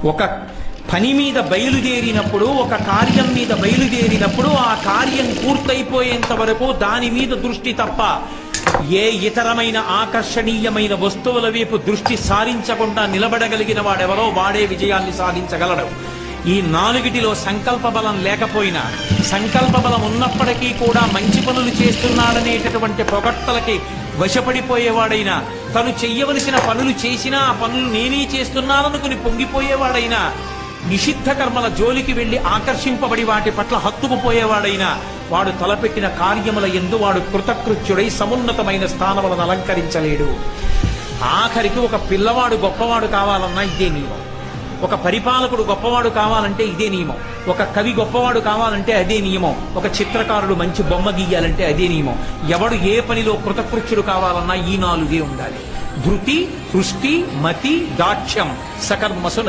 ఒక పని మీద బయలుదేరినప్పుడు, ఒక కార్యం మీద బయలుదేరినప్పుడు ఆ కార్యం పూర్తయిపోయేంత వరకు దాని మీద దృష్టి తప్ప ఏ ఇతరమైన ఆకర్షణీయమైన వస్తువుల వైపు దృష్టి సారించకుండా నిలబడగలిగిన వాడెవరో వాడే విజయాన్ని సాధించగలడు. ఈ నాలుగిటిలో సంకల్ప బలం లేకపోయినా, సంకల్ప బలం ఉన్నప్పటికీ కూడా మంచి పనులు చేస్తున్నాడనేటటువంటి పొగట్టలకి వశపడిపోయేవాడైనా, తను చెయ్యవలసిన పనులు చేసినా ఆ పనులు నేనే చేస్తున్నాననుకుని పొంగిపోయేవాడైనా, నిషిద్ధ కర్మల జోలికి వెళ్లి ఆకర్షింపబడి వాటి పట్ల హత్తుకుపోయేవాడైనా, వాడు తలపెట్టిన కార్యముల యందు వాడు కృతకృత్యుడై సమున్నతమైన స్థానములను అలంకరించలేడు. ఆఖరికి ఒక పిల్లవాడు గొప్పవాడు కావాలన్నా ఇదే నియమం, ఒక పరిపాలకుడు గొప్పవాడు కావాలంటే ఇదే నియమం, ఒక కవి గొప్పవాడు కావాలంటే అదే నియమం, ఒక చిత్రకారుడు మంచి బొమ్మ గీయాలంటే అదే నియమం. ఎవడు ఏ పనిలో కృతకృత్యుడు కావాలన్నా ఈ నాలుగే ఉండాలి: ధృతి, హృష్టి, మతి, దాక్ష్యం, సకర్మసు